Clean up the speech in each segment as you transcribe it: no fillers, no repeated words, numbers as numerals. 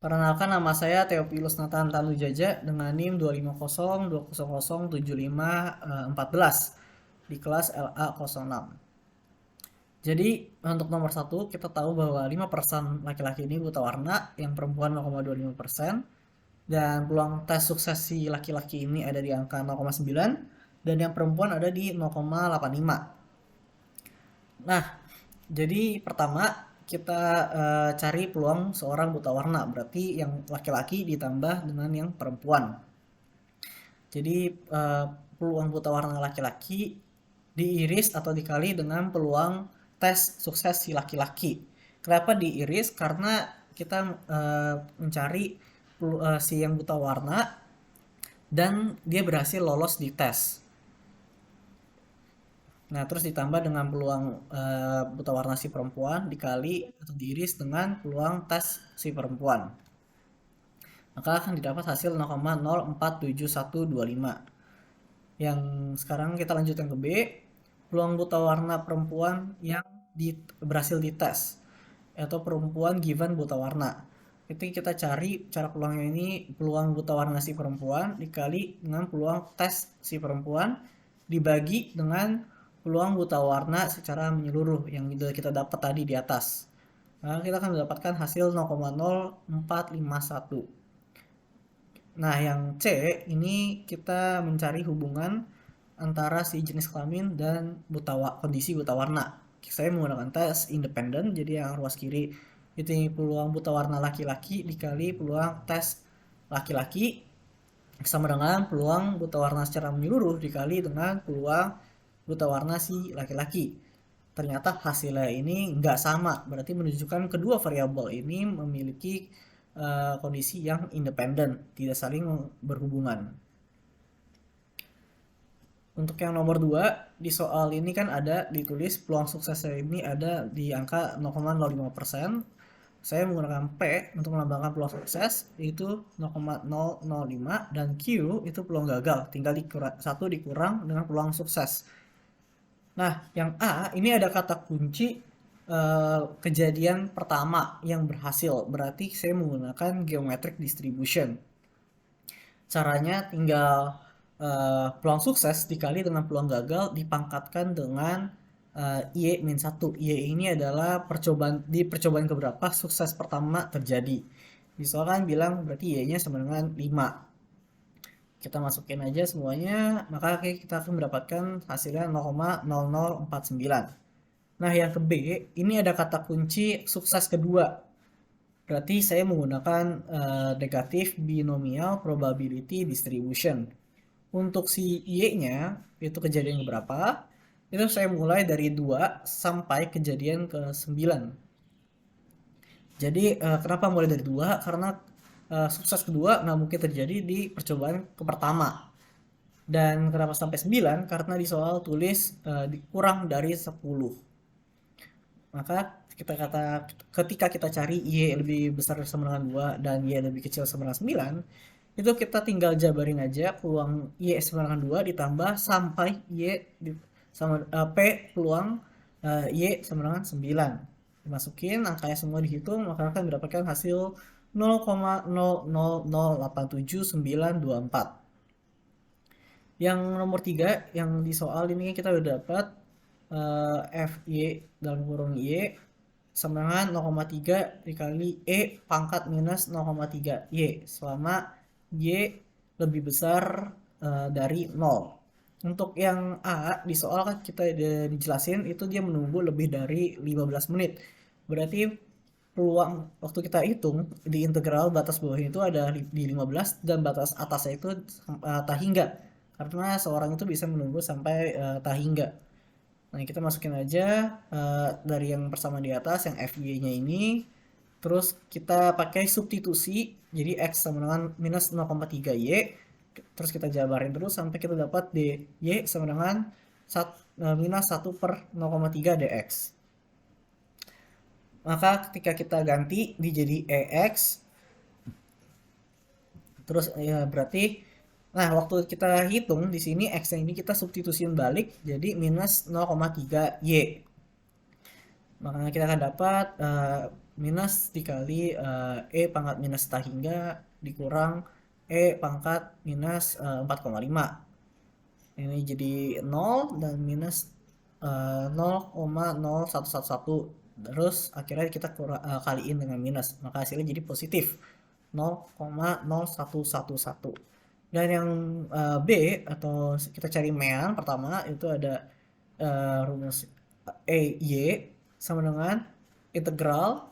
Perkenalkan, nama saya Theophilus Nathan Tanujaja dengan NIM 25020007514 di kelas LA06. Jadi untuk nomor satu kita tahu bahwa 5% laki-laki ini buta warna, yang perempuan 0,25%, dan peluang tes sukses si laki-laki ini ada di angka 0,9 dan yang perempuan ada di 0,85. Nah, jadi pertama kita cari peluang seorang buta warna, berarti yang laki-laki ditambah dengan yang perempuan. Jadi peluang buta warna laki-laki diiris atau dikali dengan peluang tes sukses si laki-laki. Kenapa diiris? Karena kita mencari si yang buta warna dan dia berhasil lolos di tes. Nah, terus ditambah dengan peluang buta warna si perempuan dikali atau diiris dengan peluang tes si perempuan. Maka akan didapat hasil 0,047125. Yang sekarang kita lanjut yang ke B. Peluang buta warna perempuan yang berhasil dites, atau perempuan given buta warna. Itu kita cari cara peluangnya ini, peluang buta warna si perempuan dikali dengan peluang tes si perempuan dibagi dengan peluang buta warna secara menyeluruh yang kita dapat tadi di atas. Nah, kita akan mendapatkan hasil 0,0451. Nah, yang C ini kita mencari hubungan antara si jenis kelamin dan kondisi buta warna. Saya menggunakan tes independen, jadi yang ruas kiri itu peluang buta warna laki-laki dikali peluang tes laki-laki sama dengan peluang buta warna secara menyeluruh dikali dengan peluang buta warna si laki-laki. Ternyata hasilnya ini nggak sama, berarti menunjukkan kedua variabel ini memiliki kondisi yang independen, tidak saling berhubungan. Untuk yang nomor 2, di soal ini kan ada ditulis peluang suksesnya ini ada di angka 0,05%. Saya menggunakan P untuk melambangkan peluang sukses, yaitu 0,005, dan Q itu peluang gagal, tinggal satu dikurang dengan peluang sukses. Nah, yang A ini ada kata kunci kejadian pertama yang berhasil, berarti saya menggunakan geometric distribution. Caranya tinggal peluang sukses dikali dengan peluang gagal dipangkatkan dengan Y-1. Y ini adalah percobaan keberapa sukses pertama terjadi. Misalkan bilang berarti Y-nya sama dengan 5. Kita masukin aja semuanya, maka kita akan mendapatkan hasilnya 0,0049. Nah, yang ke B, ini ada kata kunci sukses kedua. Berarti saya menggunakan negatif binomial probability distribution. Untuk si Y-nya, itu kejadian berapa? Itu saya mulai dari 2 sampai kejadian ke 9. Jadi kenapa mulai dari 2? Karena sukses kedua nggak mungkin terjadi di percobaan ke pertama. Dan kenapa sampai 9? Karena di soal tulis kurang dari 10. Maka ketika kita cari Y lebih besar sama dengan 2 dan Y lebih kecil sama dengan 9, itu kita tinggal jabarin aja peluang Y sama dengan 2 ditambah sampai P peluang Y sama dengan 9. Dimasukin, angkanya semua dihitung, maka akan mendapatkan hasil 0,0008794. Yang nomor 3, yang di soal ini kita udah dapat FY dalam kurung Y sama dengan 0,3 dikali E pangkat minus 0,3 Y selama Y lebih besar dari 0. Untuk yang A, di soal kan kita dijelasin itu dia menunggu lebih dari 15 menit. Berarti peluang waktu kita hitung di integral batas bawahnya itu ada di 15 dan batas atasnya itu tak hingga. Karena seorang itu bisa menunggu sampai tak hingga. Nah, kita masukin aja dari yang pertama di atas, yang FY-nya ini. Terus kita pakai substitusi, jadi X sama dengan minus 0,3 Y. Terus kita jabarin terus sampai kita dapat DY sama dengan minus 1 per 0,3 DX. Maka ketika kita ganti jadi EX, terus ya berarti nah, waktu kita hitung di sini X yang ini kita substitusiin balik jadi minus 0,3 Y. Makanya kita akan dapat minus dikali E pangkat minus setengah hingga dikurang E pangkat minus 4,5. Ini jadi 0 dan minus 0,0111. Terus akhirnya kita kaliin dengan minus, maka hasilnya jadi positif 0,0111. Dan yang B atau kita cari mean pertama itu ada rumus Y sama dengan integral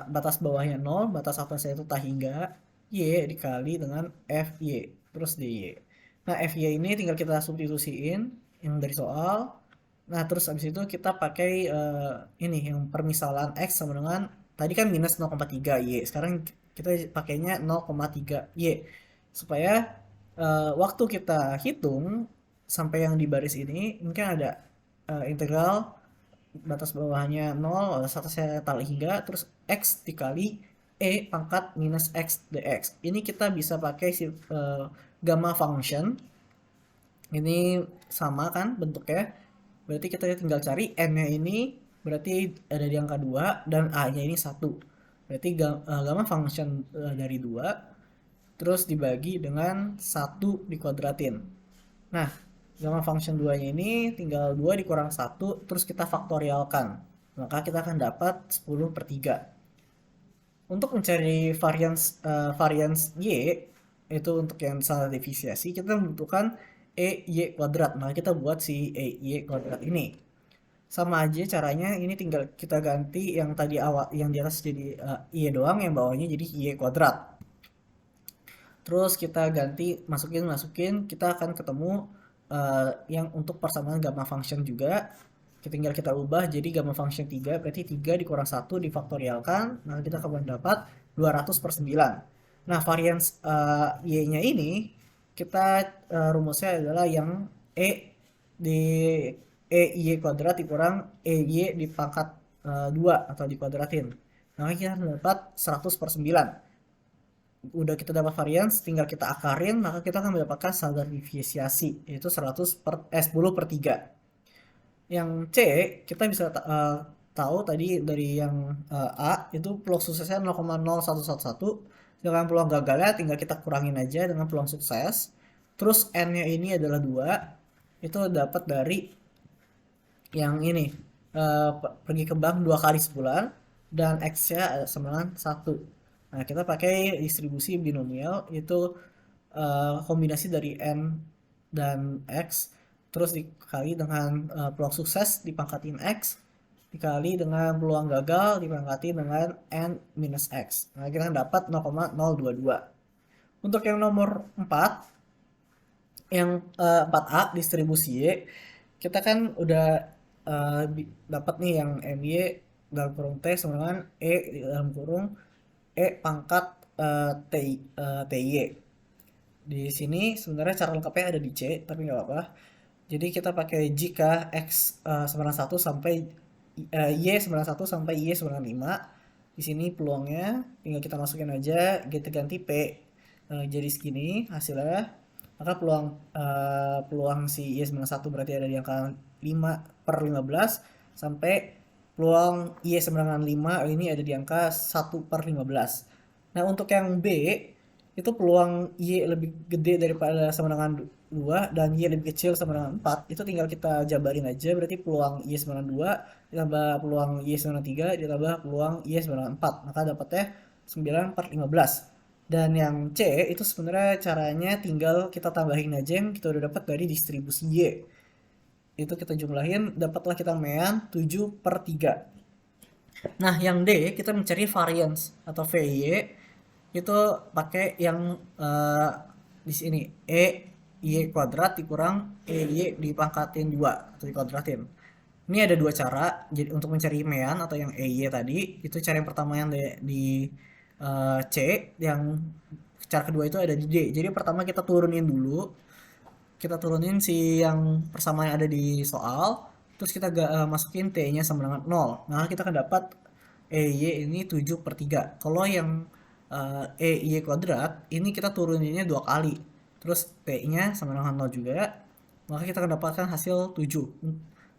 batas bawahnya 0, batas atasnya itu tak hingga Y dikali dengan FY terus DY. Nah, FY ini tinggal kita substitusiin yang dari soal. Nah, terus habis itu kita pakai ini yang permisalan X sama dengan tadi kan minus 0,3 Y. Sekarang kita pakainya 0,3 Y. Supaya waktu kita hitung sampai yang di baris ini mungkin ada integral batas bawahnya 0, atasnya tal hingga, terus X dikali E pangkat minus X dx. Ini kita bisa pakai gamma function. Ini sama kan bentuknya. Berarti kita tinggal cari N-nya ini berarti ada di angka 2 dan A-nya ini 1. Berarti gamma function dari 2 terus dibagi dengan 1 dikuadratin. Nah, gamma function 2-nya ini tinggal 2 dikurang 1 terus kita faktorialkan. Maka kita akan dapat 10/3. Untuk mencari varians Y, itu untuk yang salah divisiasi, kita membutuhkan EY kuadrat. Maka kita buat si EY kuadrat ini. Sama aja caranya, ini tinggal kita ganti yang tadi awal, yang di atas jadi Y doang, yang bawahnya jadi Y kuadrat. Terus kita ganti, masukin, kita akan ketemu yang untuk persamaan gamma function juga. Tinggal kita ubah jadi gamma function 3, berarti 3 dikurang 1 difaktorialkan, nah kita akan dapat 200/9. Nah, varians Y-nya ini, kita rumusnya adalah yang E di EY kuadrat dikurang EY di pangkat 2 atau dikuadratin. Nah, kita dapat 100/9. Udah kita dapat varians, tinggal kita akarin, maka kita akan mendapatkan standar deviasi, yaitu 10/3. Yang C, kita bisa tahu tadi dari yang A, itu peluang suksesnya 0,0111, dengan peluang gagalnya tinggal kita kurangin aja dengan peluang sukses. Terus N-nya ini adalah 2, itu dapat dari yang ini, pergi ke bank 2 kali sebulan, dan X-nya sama dengan 1. Nah, kita pakai distribusi binomial, itu kombinasi dari N dan X, terus dikali dengan peluang sukses dipangkatin X, dikali dengan peluang gagal dipangkatin dengan N minus X. Nah, kita dapat 0,022. Untuk yang nomor 4, yang 4A, distribusi Y, kita kan udah dapat nih yang MY dalam kurung T sama dengan E dalam kurung E pangkat TY. Di sini sebenarnya cara lengkapnya ada di C, tapi nggak apa-apa. Jadi kita pakai jika X sama dengan 1 sampai Y sama dengan 1 sampai Y sama dengan 5. Di sini peluangnya tinggal kita masukin aja, kita ganti P jadi segini hasilnya. Maka peluang si Y sama dengan 1 berarti ada di angka 5/15, sampai peluang Y sama dengan 5 ini ada di angka 1/15. Nah, untuk yang B, itu peluang Y lebih gede daripada sama dengan 2 dan Y lebih kecil sama dengan 4, itu tinggal kita jabarin aja, berarti peluang Y sama dengan 2 ditambah peluang Y sama dengan 3 ditambah peluang Y sama dengan 4, maka dapatnya 9/15. Dan yang C itu sebenarnya caranya tinggal kita tambahin aja yang kita udah dapat dari distribusi Y. Itu kita jumlahin, dapatlah kita mean 7/3. Nah, yang D kita mencari variance atau VY, itu pakai yang di sini Y kuadrat dikurang Y dipangkatin 2 atau dikuadratin. Ini ada dua cara jadi untuk mencari mean atau yang Y tadi. Itu cara yang pertama yang di C, yang cara kedua itu ada di D. Jadi pertama kita turunin dulu, kita turunin si yang persamaan yang ada di soal, terus kita masukin T-nya sama dengan 0. Nah, kita akan dapat EY ini 7/3. Kalau yang EY kuadrat, ini kita turuninnya 2 kali. Terus T-nya sama dengan 0 juga, maka kita akan dapatkan hasil 7.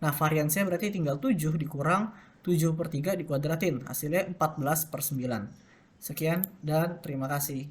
Nah, variansnya berarti tinggal 7 dikurang 7/3 dikuadratin, hasilnya 14/9. Sekian dan terima kasih.